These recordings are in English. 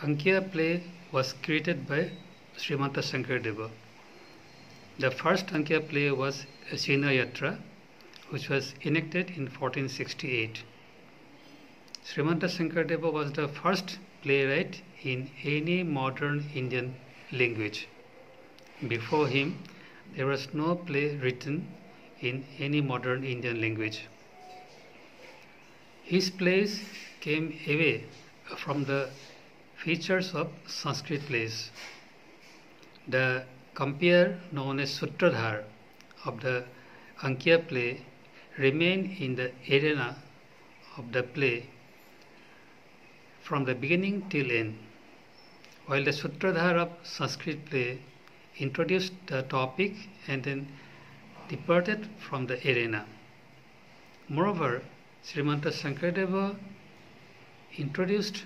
Ankiya play was created by Srimanta Shankardeva. The first Ankiya play was Sina Yatra, which was enacted in 1468. Srimanta Shankardeva was the first playwright in any modern Indian language. Before him, there was no play written in any modern Indian language. His plays came away from the features of Sanskrit plays. The compare known as Sutradhar of the Ankiya play remained in the arena of the play from the beginning till end, while the Sutradhar of Sanskrit play introduced the topic and then departed from the arena. Moreover, Srimanta Shankardeva introduced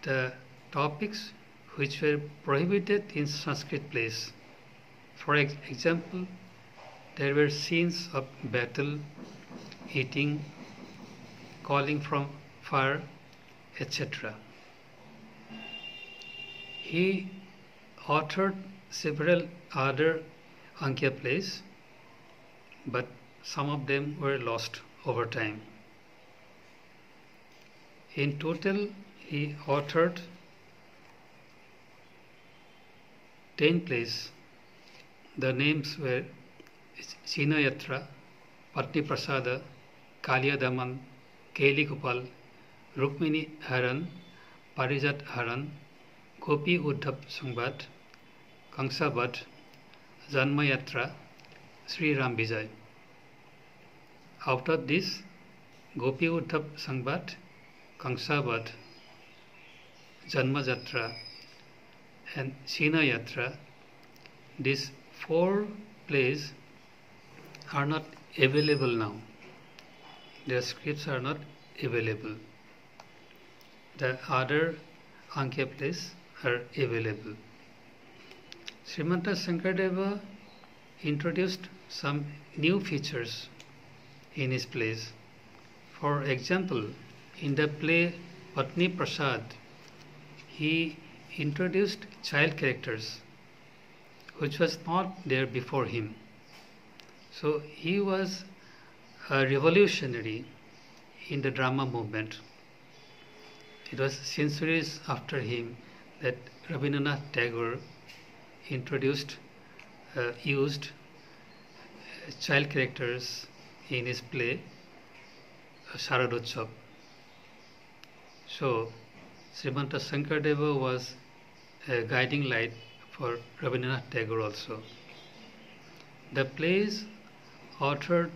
the topics which were prohibited in Sanskrit plays. For example, there were scenes of battle, eating, calling from fire, etc. He authored several other Ankiya plays, but some of them were lost over time. In total, he authored 10 plays. The names were Sina Yatra, Patni Prasada, Kaliya Daman, Keli Gopal, Rukmini Haran, Parijat Haran, Gopi Uddhav Sangvad, Kamsa Vad, Janma Yatra, Sri Ram Vijay. Out of this, Gopi Uddhav Sangvad, Kamsa Vad, Janma Jatra and Sina Yatra, these 4 plays are not available now. Their scripts are not available. The other Ankiya plays are available. Srimanta Shankardeva introduced some new features in his plays. For example, in the play Patni Prasad, he introduced child characters, which was not there before him. So he was a revolutionary in the drama movement. It was centuries after him that Rabindranath Tagore used child characters in his play Sharadotsav. So Srimanta Shankardeva was a guiding light for Rabindranath Tagore also. The plays authored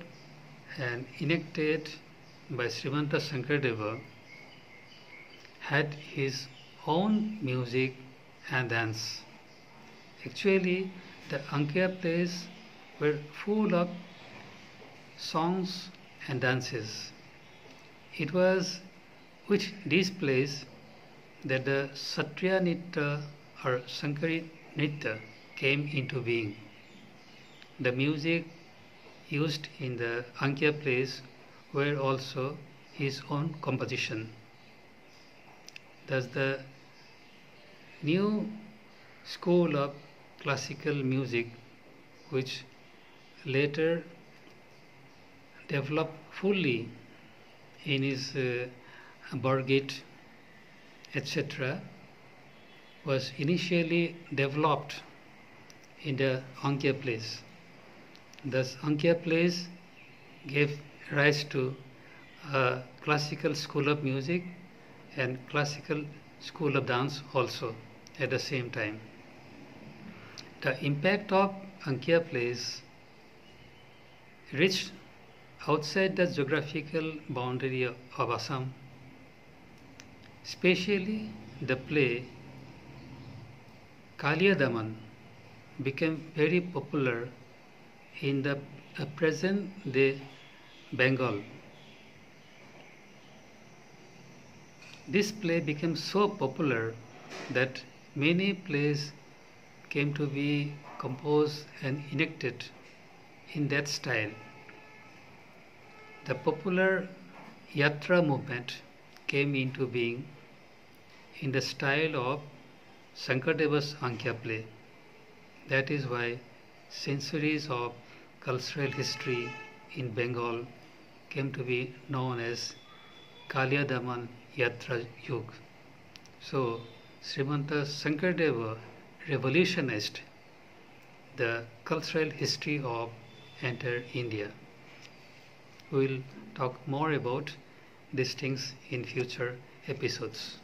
and enacted by Srimanta Shankardeva had his own music and dance. Actually, the Ankiya plays were full of songs and dances. It was with these plays that the Satriya Nritya or Sankari Nritya came into being. The music used in the Ankiya plays were also his own composition. Thus, the new school of classical music, which later developed fully in his Bargit, etc., was initially developed in the Ankiya plays. Thus, Ankiya plays gave rise to a classical school of music and classical school of dance also at the same time. The impact of Ankiya plays reached outside the geographical boundary of Assam. Especially the play Kaliya Daman became very popular in the present day Bengal. This play became so popular that many plays came to be composed and enacted in that style. The popular Yatra movement came into being in the style of Shankardeva's Ankya play. That is why centuries of cultural history in Bengal came to be known as Kalyadaman Yatra Yug. So, Srimanta Shankardeva revolutionized the cultural history of entire India. We will talk more about these things in future episodes.